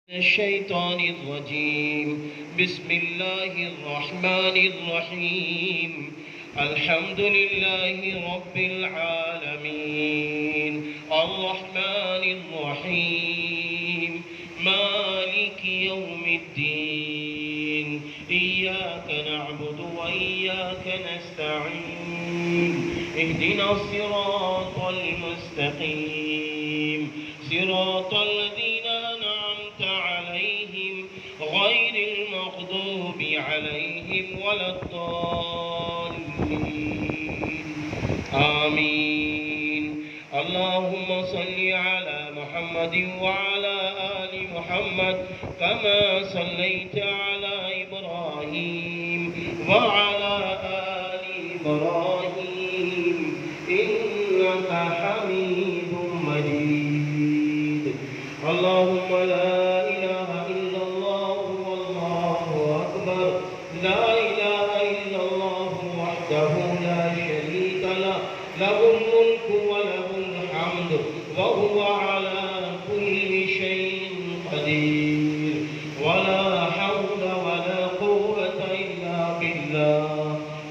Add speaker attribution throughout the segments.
Speaker 1: الشيطان الرجيم. بسم الله الرحمن الرحيم. الحمد لله رب العالمين الرحمن الرحيم مالك يوم الدين. إياك نعبد وإياك نستعين. اهدنا الصراط المستقيم صراط الذين أنعمت عليهم غير المغضوب عليهم ولا الضالين. آمين. اللهم صل على محمد وعلى آل محمد كما صليت على إبراهيم وعلى آل إبراهيم إنك حميد مجيد. اللهم لا إله إلا الله والله أكبر. لا إله إلا الله وحده لا شريك له له الملك وله الحمد وهو على كل شيء قدير. ولا حول ولا قوة إلا بالله.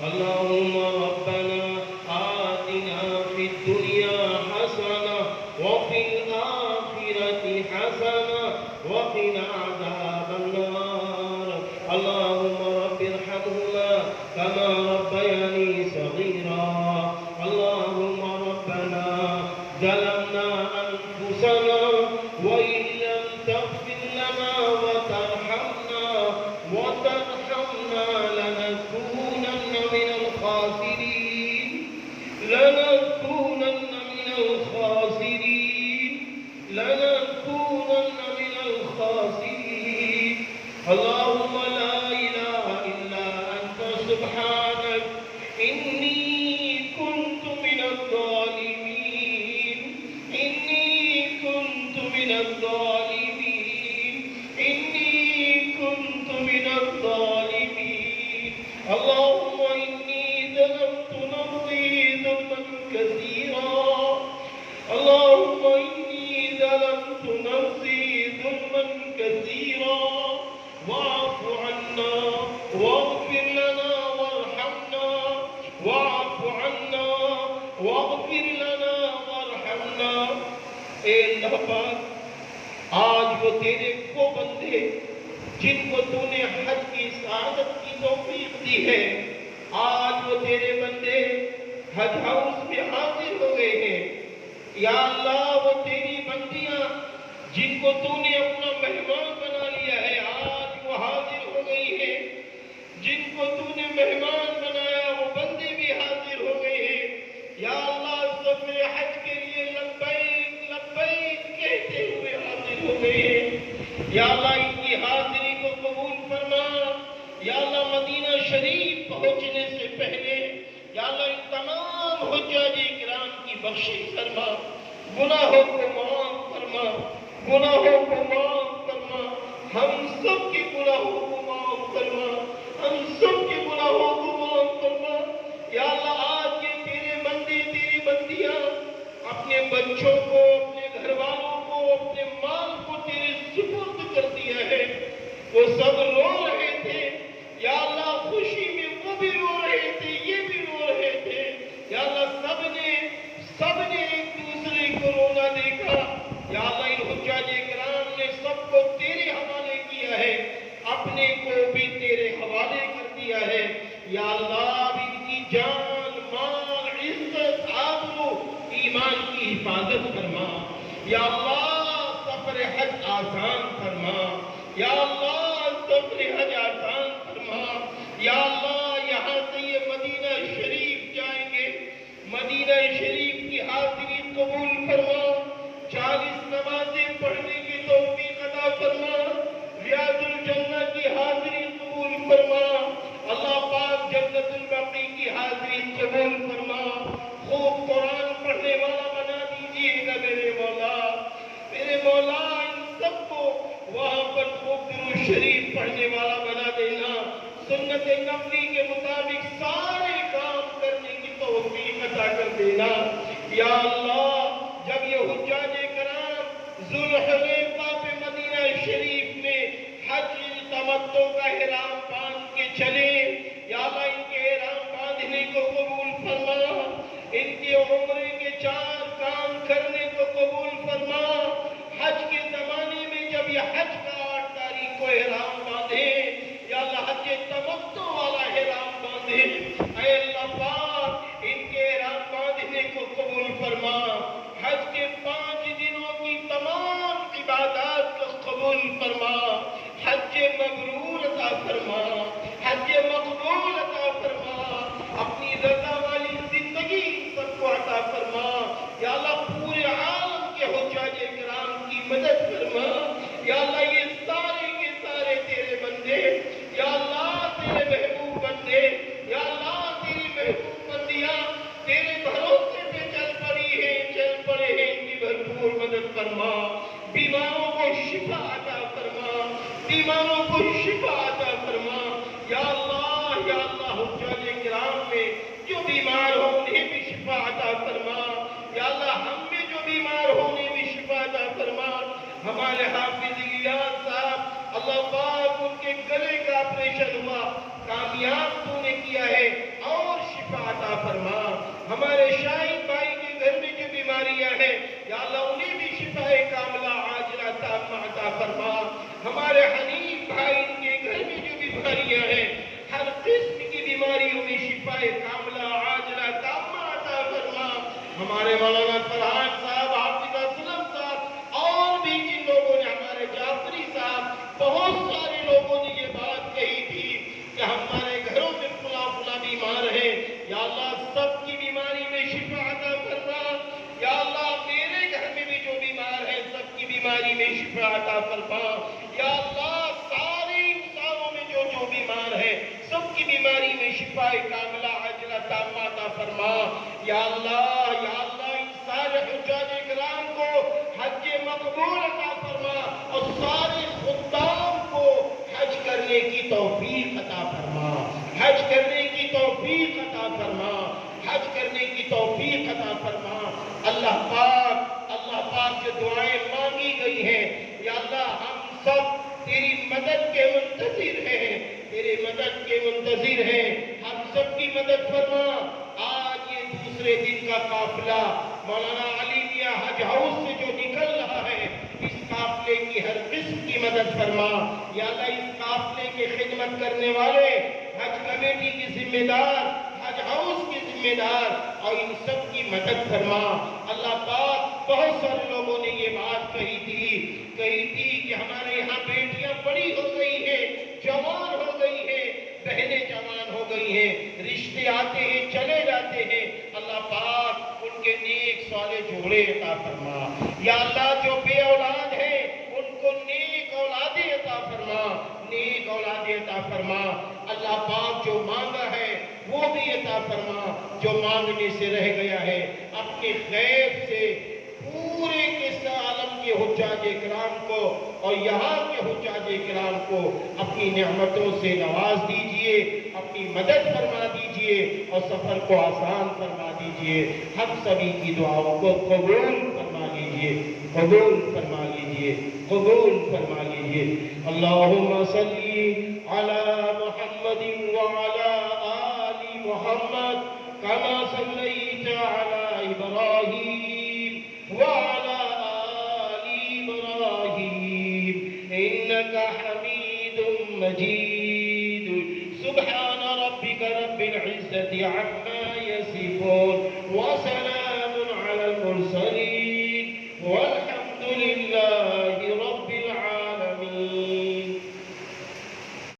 Speaker 1: اللهم ربنا آتنا في الدنيا حسنة وفي الآخرة حسنة وقنا عذاب النار. اللهم رب ارحمهما كما ربياني صغيرا. اللهم ربنا ظلمنا أنفسنا وإن لم تغفر لنا وترحمنا لنكونن من الخاسرين. لنكونن من الخاسرين. اللهم لا إله إلا أنت سبحانك إني كنت من الظالمين. اللهم إني ظلمت نفسي ظلما كثيرا. واعف عنا واغفر لنا وارحمنا. اے اللہ پاک، آج وہ تیرے وہ بندے جن کو تو نے حج کی سعادت کی توفیق دی ہے، آج وہ تیرے بندے حج ہاؤس میں حاضر ہو گئے ہیں. یا اللہ، وہ تیری بندیاں جن کو تو نے اپنا مہمان بنا لیا ہے، آج وہ حاضر ہو گئی ہے. جن کو تو نے مہمان بنایا وہ بندے بھی حاضر ہو گئے ہیں. یا اللہ، سب میرے حج کے لیے لبیک لبیک کہتے ہوئے حاضر ہو گئے ہیں. یا اللہ، ان کی حاضری کو قبول فرما. یا اللہ، مدینہ شریف پہنچنے سے پہلے یا اللہ ان تمام حجاج کرام کی بخشش فرما. گناہوں کو معاف فرما. ہم سب کے گناہوں کو معاف فرما. یا اللہ، آج یہ تیرے بندے تیری بندیاں اپنے بچوں کو، اپنے گھر والوں کو، اپنے مال کو تیرے سپرد کر دیا ہے. وہ سب رو رہے تھے. یا اللہ، خوشی میں وہ بھی رو رہے تھے، یہ بھی رو رہے تھے. یا اللہ، سب نے ایک دوسرے کو رونا دیکھا. یا اللہ، ان حجاج کرام نے سب کو تیرے حوالے کیا ہے، اپنے کو بھی تیرے حوالے کر دیا ہے. یا اللہ، ان کی جان، مال، عزت، آبرو، ایمان کی حفاظت فرما. یا اللہ، سفر حج آسان فرما. یا اللہ، سفر حج آسان فرما. یا اللہ، یہاں سے یہ مدینہ شریف جائیں گے، مدینہ شریف کی حاضری قبول فرما. 40 نمازیں پڑھنے کی توفیق عطا فرما. ریاض الجنہ کی حاضری قبول فرما. اللہ پاک جنت البقیع کی حاضری قبول فرما. خوب قرآن پڑھنے والا بنا دیجیے گا میرے مولا. ان سب کو وہاں پر خوب درود شریف پڑھنے والا بنا دینا. سنت نبوی کے مطابق سارے کام کرنے کی توفیق عطا کر دینا. یا اللہ، جب یہ حجاج کرام ذوالحلیفہ پہ مدینہ شریف عورتوں کا احرام باندھ کے چلے، یا اللہ ان کے احرام باندھنے کو قبول فرما، ان کے عمرے کے 4 کام کرنے کو قبول فرما۔ حج کے زمانے میں جب یہ حج کا 8 تاریخ کو احرام باندھے، یا اللہ حج تمتع والا احرام باندھے، اے اللہ پاک ان کے احرام باندھنے کو قبول فرما۔ حج کے 5 دنوں کی تمام عبادات کو قبول فرما، حج مبرور عطا فرما، حج مقبول عطا فرما، اپنی رضا والی زندگی سب کو عطا فرما۔ یا اللہ پورے عالم کے حجاج کرام کی مدد فرما۔ یا اللہ یہ سارے کے سارے تیرے بندے، یا اللہ تیرے محبوب بندے، یا اللہ تیری محبوب بندیاں تیرے بھروسے پہ چل پڑے ہیں، ان کی بھرپور مدد فرما۔ بیماروں کو شفا عطا فرما، بیماروں کو شفا عطا فرما۔ یا اللہ حجاج کرام میں جو بیمار ہو انہیں بھی شفا عطا فرما۔ یا اللہ ہم میں جو بیمار ہو انہیں بھی شفا عطا فرما۔ ہمارے حافظ الیاس صاحب اللہ پاک ان کے گلے کا آپریشن ہوا، کامیاب تو نے کیا ہے، اور شفا عطا فرما۔ ہمارے شاہد بھائی کے گھر میں جو بیماریاں ہیں یا اللہ انہیں بھی شفا کاملہ عاجلہ تامہ عطا فرما۔ ہمارے حنیف بھائی کے گھر میں جو بیماریاں ہیں ہر قسم کی بیماریوں میں شفا کاملہ عاجلہ تامہ عطا فرما۔ ہمارے مولانا فرحان صاحب، حافظ اسلم صاحب، اور بھی جن لوگوں نے، ہمارے جعفری صاحب، بہت سارے لوگوں نے یہ بات کہی تھی کہ ہمارے گھروں میں فلاں بیمار ہے، یا اللہ سب کی بیماری میں شفا عطا فرما۔ یا اللہ میرے گھر میں بھی جو بیمار ہے سب کی بیماری میں شفا عطا فرما۔ یا اللہ سارے انسانوں میں جو بیمار ہے سب کی بیماری میں شفا کاملہ عاجلہ تامہ عطا فرما۔ یا اللہ ان سارے حجاج کرام کو حج مقبول عطا فرما، اور سارے خدام کو حج کرنے کی توفیق عطا فرما، حج کرنے کی توفیق عطا فرما، حج کرنے کی توفیق عطا فرما۔ اللہ پاک جو دعائیں مانگی گئی ہیں یا اللہ ہم سب تیری مدد کے منتظر ہیں، تیرے مدد کے منتظر ہیں، ہم سب کی مدد فرما۔ آج یہ دوسرے دن کا قافلہ مولانا علی میاں حج ہاؤس سے جو نکل رہا ہے، اس قافلے کی ہر قسم کی مدد فرما۔ یا اللہ اس قافلے کی خدمت کرنے والے، حج کمیٹی کی ذمہ دار، حج ہاؤس کی ذمہ دار، اور ان سب کی مدد فرما۔ اللہ پاک بہت سارے لوگوں نے یہ بات کہی تھی کہ ہمارے یہاں بیٹیاں بڑی ہو گئی ہیں، جوان ہو گئی ہیں، بہنیں جوان ہو گئی ہیں، رشتے آتے ہیں چلے جاتے ہیں، اللہ پاک ان کے نیک صالح جوڑے عطا فرما۔ یا اللہ جو بے اولاد ہیں ان کو نیک اولادیں عطا فرما، نیک اولادیں عطا فرما۔ اللہ پاک جو مانگا ہے وہ بھی عطا فرما، جو مانگنے سے رہ گیا ہے اپنے غیب سے پورے کے عالم کے حجاج کرام کو اور یہاں کے حجاج کرام کو اپنی نعمتوں سے نواز دیجئے، اپنی مدد فرما دیجئے، اور سفر کو آسان فرما دیجئے۔ ہم سبھی کی دعاؤں کو قبول فرما لیجئے، قبول فرما لیجئے، قبول فرما لیجئے۔ اللہم صلی علی محمد وعلی آل محمد کما صلیت علی ابراہیم وعلی آل ابراہیم انکا حمید مجید۔ سبحان ربک رب العزة عما یصفون